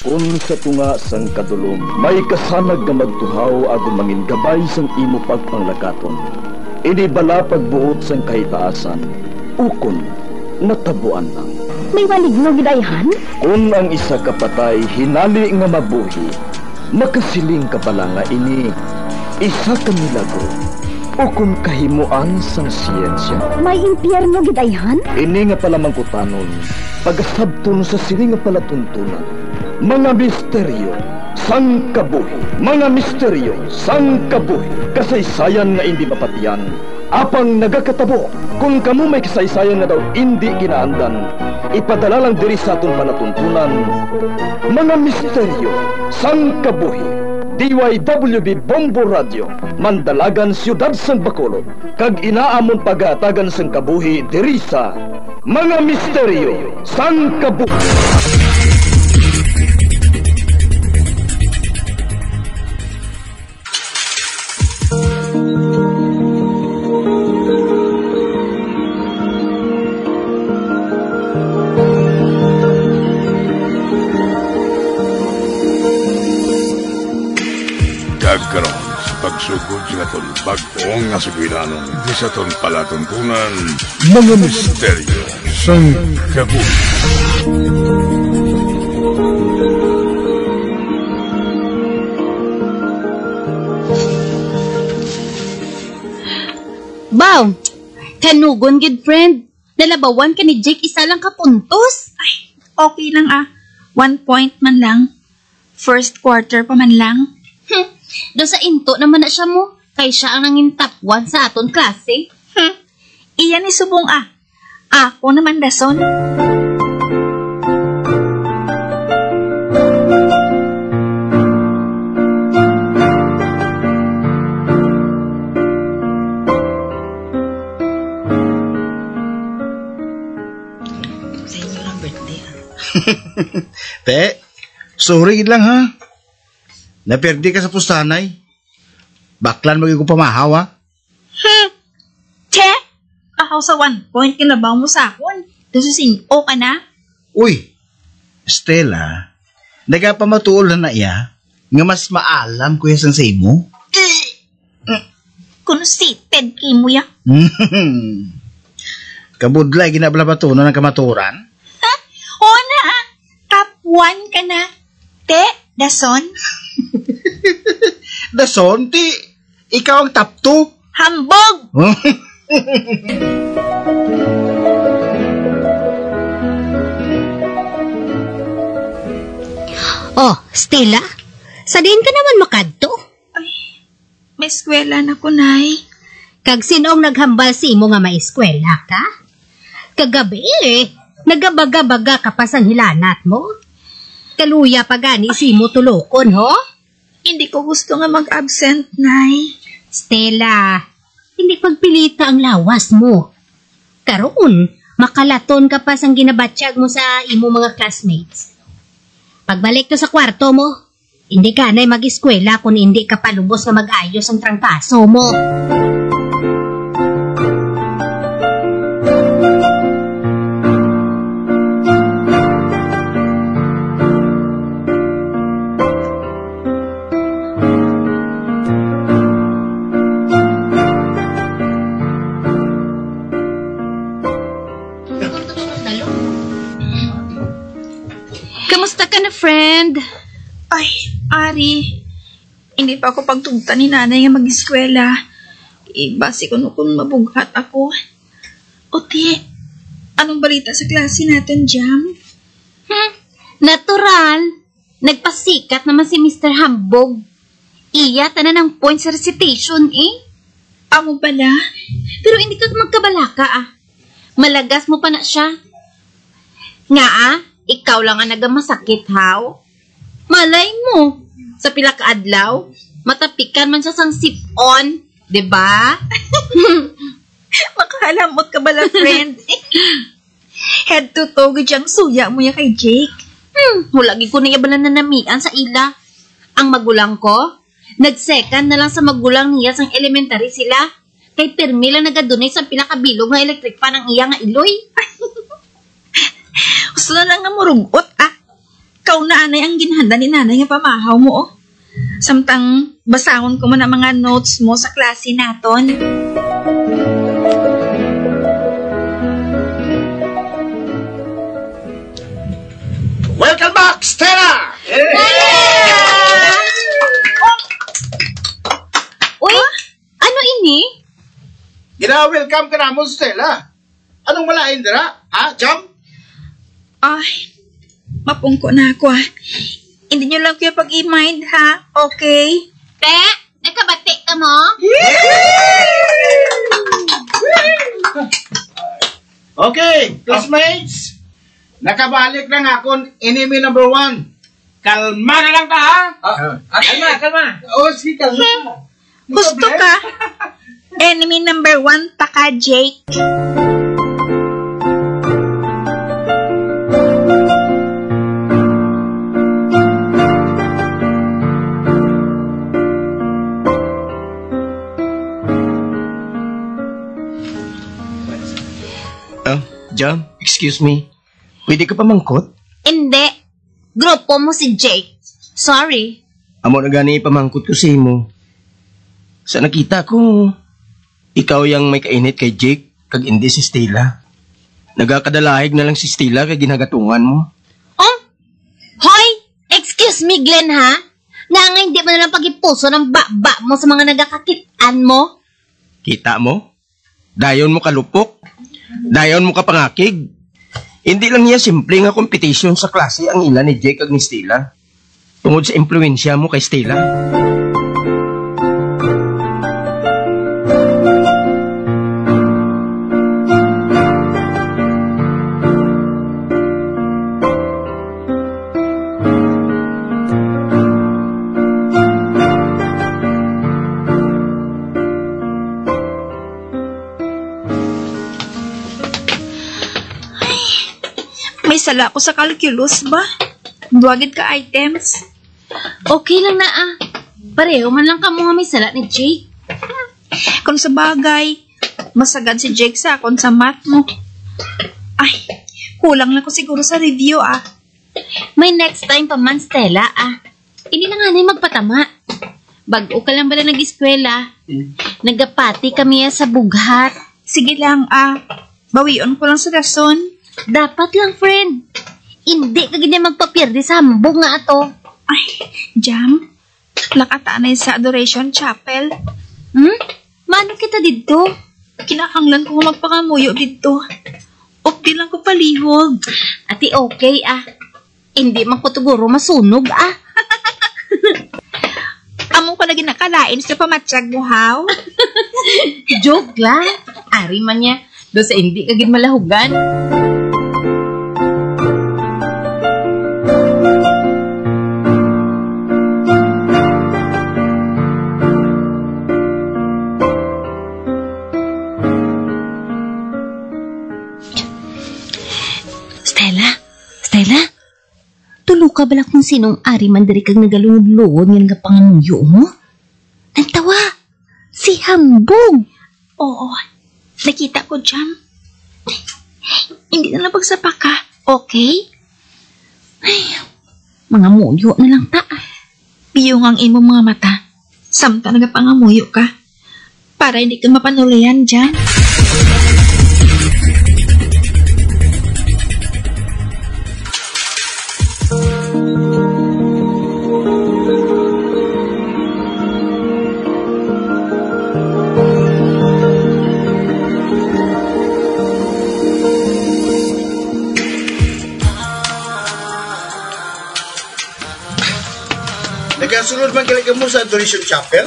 Kung sa tunga sang kadulom, may kasanag nga magtuhaw agon mangin gabay sang imo pagpanglakaton. Ini bala pagbuot sang kahitaasan, ukon natabuan lang. May maligno gidayhan? Kung ang isa kapatay hinali nga mabuhi, makasiling ka pala nga ini isa ka milagro o kung kahimuan sang siyensya. May impyerno gidayhan? Ini nga pala mangkutanon, pagasabton sa sili nga palatuntunan. Mga misteryo sang kabuhi, mga misteryo sang kabuhi, kasaysayan nga hindi mapatiyan, apang nagakatabo. Kung kamo may kasaysayan nga daw hindi ginaandan, ipadala lang diri sa atong palatuntunan. Mga misteryo sang kabuhi, DYWB Bombo Radio, Mandalagan, Siyudad sang Bacolod, kag inaamon pagatagan sang kabuhi diri sa Mga Misteryo sang Kabuhi. Karon sa pagsugod sa aton bag-ong nga sugiranon di sa aton palatuntunan, Mga Misteryo sang Kabuhi. Baw, kanugon gid friend. Nalabawan ka ni Jake isa lang ka puntos. Ay, okay lang 1 point man lang. First quarter pa man lang. Do sa into naman na siya mo. Kay siya ang nangin top 1 sa aton klase. Iyan ni subong Ako naman dason. Sa inyo lang birthday Te, sorry lang ha. Naperdi ka sa pustanay. Baklan magiging ko pamahawa. Che! Ako sa 1 point kinabaw mo sa akon. Dasusing o ka na? Uy, Stella, nagapamatuol na iya nga mas maalam ko yung sa imo. Conceited kimo ya. Kabudlay ginablabatuno ng kamaturan. O na top 1 ka na. Te, dason. Dason, ti, ikaw ang top 2. Hambog! Oh, Stella, sa din ka naman makadto? Ay, may eskwela na ko, Nay. Kag sinong naghambal si imo nga may eskwela ka? Kagabi nagabaga-baga ka pa sa hilanat mo. Kaluya pa gani si imo tulokon, ho? Hindi ko gusto nga mag-absent, Nay. Stella, hindi pagpilita ang lawas mo. Karoon, makalaton ka pa sang ginabatsyag mo sa imo mga classmates. Pagbalik to sa kwarto mo, hindi ka na mag-eskwela kung hindi ka palubos na mag-ayos ang trangkaso mo. Kamusta ka na, friend? Ay, Ari. Hindi pa ako pagtugta ni nanay nga mag-eskwela. Basi ko kung mabughat ako. Oti, anong balita sa klase natin, Jam? Natural. Nagpasikat naman si Mr. Hambog. Iya, tanan ng points sa recitation, Amo pala? Pero hindi ka magkabalaka, Malagas mo pa na siya. Nga, ikaw lang ang nagamasakit, haw? Malay mo, sa pila ka adlaw, matapikan man siya sang sip-on, diba? Makahalamot ka bala, friend. Head to toe, gadyang suya mo ya kay Jake. Hulagi ko na yabalan na namian sa ila. Ang magulang ko, nag-second na lang sa magulang niya sang elementary sila. Kay permi lang nagadunay sa pinakabilog nga electric pan ang iya nga iloy. Gusto na lang nga murugot, Ikaw na anay ang ginhanda ni nanay nga pamahaw mo, oh. Samtang basahon ko man ang mga notes mo sa klase naton. Welcome back, Stella! Uy, ano ini? Gina-welcome ka namon, Stella. Anong malain dira? Ha, Jam? Ay, mapungko na ako, ah. Hindi nyo lang kuya pag-i-mind, ha? Okay? Te, nakabati ka mo? Okay, classmates. Nakabalik na nga akong enemy number 1. Kalma na lang ka, ha? Kalma. Oo, sige, kalma. Gusto ka? Enemy number 1 pa ka, Jake. Jam, excuse me. Pwede ka pa mangkot? Hindi. Grupo mo si Jake. Sorry. Amo na gani ipamangkot ko sa imo. Sa nakita ko, ikaw yung may kainit kay Jake, kag hindi si Stella. Nagakadalahig na lang si Stella kay ginagatungan mo. Oh? Hoy! Excuse me, Glenn, ha? Nga hindi mo na lang pag-ipuso ng baba mo sa mga nagakakitaan mo? Kita mo? Dayon mo kalupok. Dayon mo kapangakig. Hindi lang niya simple nga competition sa klase ang ila ni Jake kag ni Stella. Tungod sa impluensya mo kay Stella. May sala ko sa calculus ba? Duwagid ka items. Okay lang na, ah. Pareho man lang ka mo nga may sala ni Jake. Kung sa bagay, masagad si Jake sa akon sa math mo. Ay, kulang lang ko siguro sa review, ah. May next time pa man, Stella, ah. Hindi na nga na magpatama. Bago ka lang ba na nag-eskwela? Nagapati kami sa bughat. Sige lang, ah. Bawion ko lang sa rason. Dapat lang, friend. Hindi ka ganyan magpapirdi sa hambog nga ato. Ay, Jam, lakatanay sa Adoration Chapel. Mano kita dito? Kinakanglan ko magpangamuyo dito. Opti lang ko palihog. Ati okay, ah. Hindi man ko tuguro masunog, ah. Amo ko na ginakalain sa pamatsyag mo, haw? Joke lang. Ari man niya. Do sa hindi kagid malahugan. Stella? Tulo ka bala kung sinong ari man diri kag nagalungod-lungod nga nga pangamuyo mo? Antawa, si Hambog. Oo, nakita ko, Jam. Hindi na lang pagsapa ka, okay? Ay, mga muyo na lang ta. Piyong ang imo mga mata. Samta nagapangamuyo ka. Para hindi ka mapanulayan dyan. Nagasunod man galing mo sa Adoration Chapel?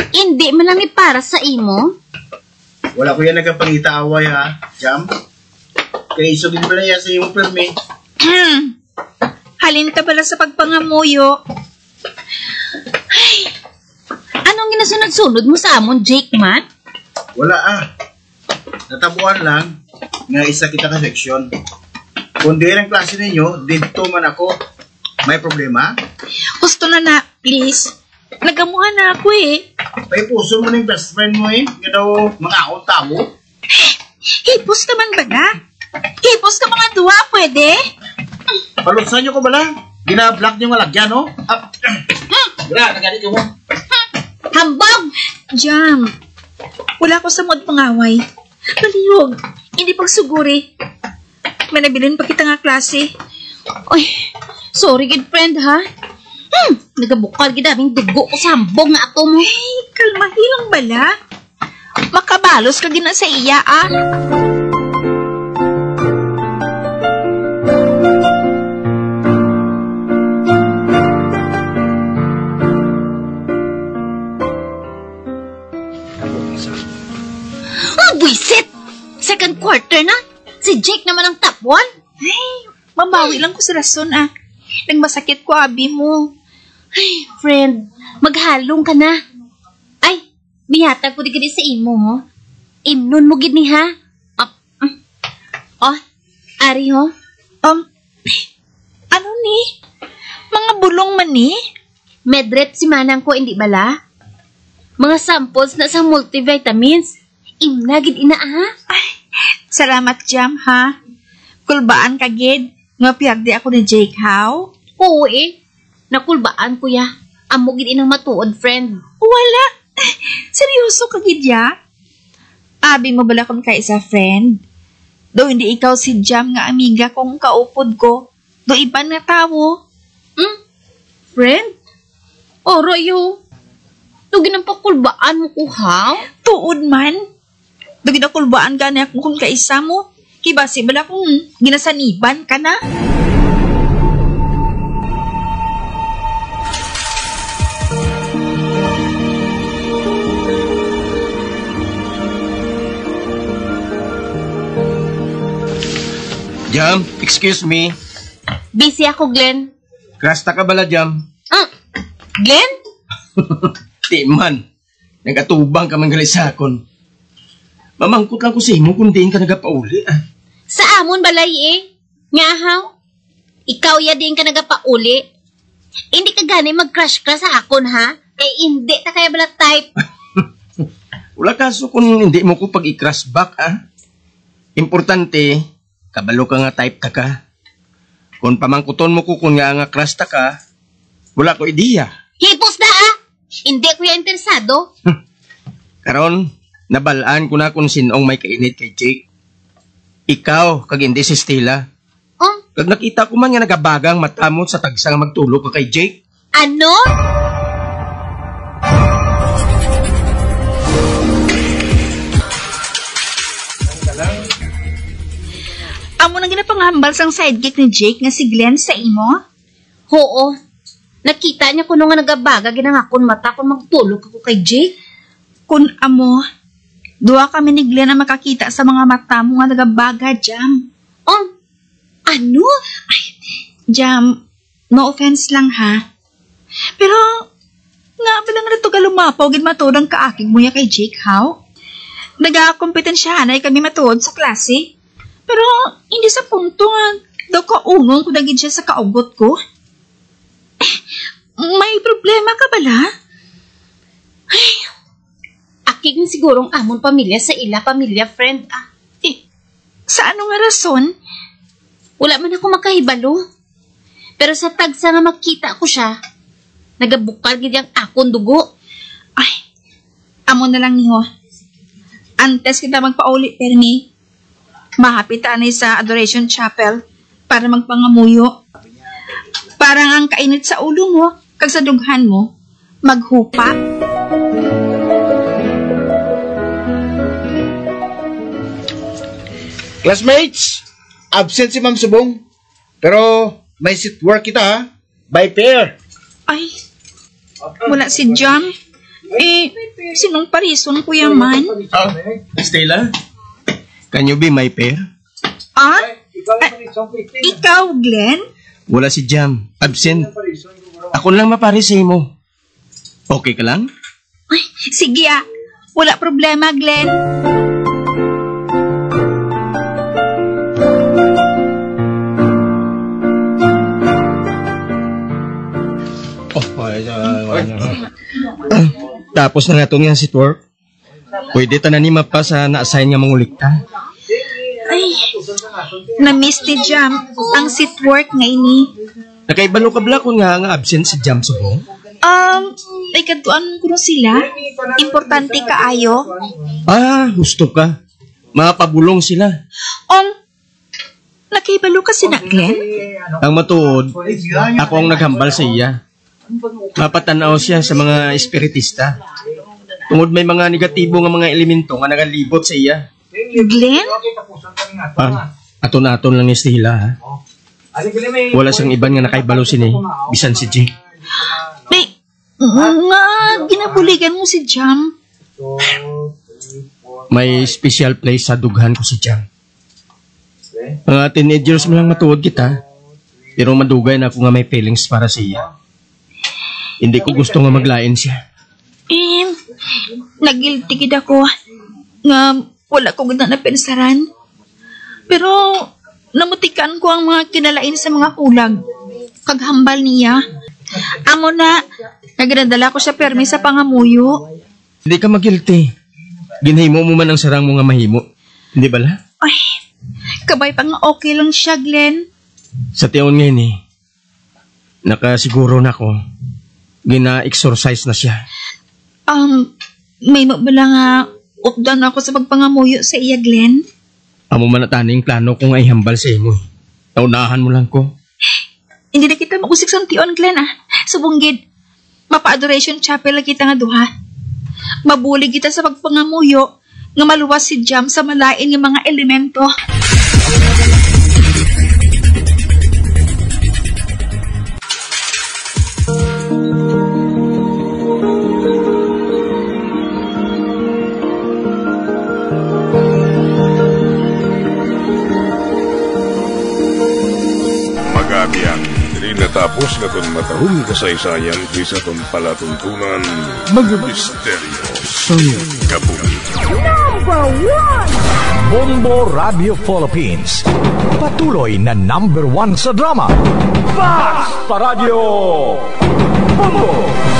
Hindi man lang para sa imo. Wala ko yan nagapangita away, ha, Jam? Kaya isugin mo na yan sa iyong permi. Halin ka bala sa pagpangamuyo. Ay, anong ginasunod-sunod mo sa amon, Jake, man? Wala, ah. Natabuan lang nga isa kita ka section. Kung di ang klase ninyo, dito man ako. May problema? Gusto na, please. Nagamuhan na ako eh. May puso mo ng best friend mo eh. Nga daw mga akong tamo. Hipos ka man ba na? Hipos ka mga duwa, pwede? Paluksan nyo ko bala. Gina-block nyo nga lagyan, no? Gra, nagani ka mo. Hambog! Jam, wala ko sa mood pangaway. Palihog, hindi pagsuguri. May nabilin pa kita nga klase. Ay, sorry good friend ha. Nagabukal gid aming dugo ko sa hambog nga ato mo. Ay, kalmahi lang bala. Makabalos ka gina sa iya, ah. Buisit! Second quarter na. Si Jake naman ang top 1. Ay, mabawi lang ko sa rason, ah. Nagmasakit ko, abi mo. Ay, friend, maghalong ka na. Ay, bihatag ko di gini sa imo, ho. Imnon mo gid ni, ha? Oh, ari, ho. Ano ni? Mga bulong man ni? Medrep si manang ko, hindi bala? Mga samples na sa multivitamins. Imnagid ina, ha? Ay, salamat, Jam, ha? Kulbaan ka, gid. Nga piyagdi ako ni Jake, how? Oo, eh. Nakulbaan, kuya. Amogid inang matuod, friend. Wala. Seryoso ka, gid, ya? Abi mo bala kung kaisa, friend? Do hindi ikaw si Jam nga amiga kung kaupod ko. Do iban nga tao. Friend? O, Royo. Do ginampakulbaan mo ko, ha? Tuod man. Do ginakulbaan gani ako kung kaisa mo. Kibasi bala kung ginasaniban ka na. Jam, excuse me. Busy ako, Glenn. Krasta ka bala, Jam? Glenn? Di man. Nagatubang ka man gali sa akon. Mamangkot lang ko sa imo kung diin ka nagapauli, ah. Sa amon balay, eh. Nga, haw? Ikaw ya din ka nagapauli. Hindi ka gani mag-crush ka sa akon, ha? Eh, hindi ta kaya bala type. Wala kaso kung hindi mo ko pag-i-crush back, ah. Importante, kabalo ka nga type ta ka. Kung pamangkuton mo ko kung nga crush ta ka, wala ko ideya. Hipos na, ha? Hindi ko yan interesado. Karon, nabalaan ko na kung sinong may kainit kay Jake. Ikaw, kag hindi si Stella. Oh? Kag nakita ko man nga nagabagang matamot sa tagsang magtulog ka kay Jake. Ano? Amo nang ginapangambal sang sidekick ni Jake nga si Glenn sa imo? Oo. Nakita niya kuno nga nagabaga ginangakon mata kung magtulog ako kay Jake. Kun amo, duwa kami ni Glenn ang makakita sa mga mata mo nga nagabaga, Jam. Oh? Ano? Ay, Jam, no offense lang ha. Pero, nga ba lang na ito ka lumapaw, gid matudang kaakig mo ya kay Jake, how? Nagakompetensyahan ay kami matuod sa klase. Pero, hindi sa punto nga, daw kaungon ko dagid siya sa kaugot ko. May problema ka bala? Ay, akig na sigurong amon pamilya sa ila pamilya, friend. Sa ano nga rason? Wala man ako makahibalo. Pero sa tagsa nga makita ko siya, nagabukal gid ang akon dugo. Ay, amo na lang niyo. Antes kita magpauli, Perni, mahapit anay sa Adoration Chapel para magpangamuyo. Parang ang kainit sa ulo mo, kag sa dughan mo, maghupa. Classmates, absent si Ma'am Subong. Pero may seat work kita, ha? By pair. Ay, wala si Jam. Sinong parison ko yaman? Stella, can you be my pair? Ikaw, Glenn? Wala si Jam. Absent. Ako lang maparis sa imo. Okay ka lang? Ay, sige wala problema, Glenn. Tapos na nato nga si work. Pwede ta na ni mapa sa na-assign nga mangulikta. Ay, Ay, na-miss ni Jam ang sit work nga ini. Nakaibalo ka bala kung nga absent si Jam subong? Ay kaduan ko na sila. Importante kaayo. Gusto ka. Mapabulong sila. Nakaibalo ka si na Glenn? Ang matuod, ako ang naghambal sa iya. Mapatanaw siya sa mga espiritista. Tungod may mga negatibo nga mga elemento nga nagalibot sa iya. Glenn? Aton-aton lang ni Stella, ha? Wala siyang iban nga nakaibalo sini, bisan si Jake. Ginabuligan mo si Jam. May special place sa dughan ko si Jam. Mga teenagers mo lang matuwag kita, pero madugay na ako nga may feelings para sa iya. Hindi ko gusto nga maglain siya. Nagilty gid ako nga wala ko gud na pensaran. Pero namutikan ko ang mga kinalain sa mga kulag. Kaghambal niya. Amo na, nagdadala ko siya permi sa pangamuyo. Hindi ka magilty. Ginhimo mo man ang sarang mo nga mahimo. Hindi bala? Ay, kabay pa nga okay lang siya, Glenn. Sa tiyon ngayon nakasiguro na ako. Gina-exercise na siya. May mabala nga updan ako sa pagpangamuyo sa iya, Glenn. Amo man nataning plano kung ay hambal sa imo. Naunahan mo lang ko. Hindi na kita magusik sa tiyon, Glenn, Subunggid, mapa-adoration chapel na kita nga duha. Mabulig kita sa pagpangamuyo nga maluwas si Jam sa malain ng mga elemento. Natapos na itong matahong kasaysayan sa itong palatuntunan, mga misteryo sa kabuhi. Number 1! Bombo Radio Philippines. Patuloy na number 1 sa drama. Fast Radio! Bombo!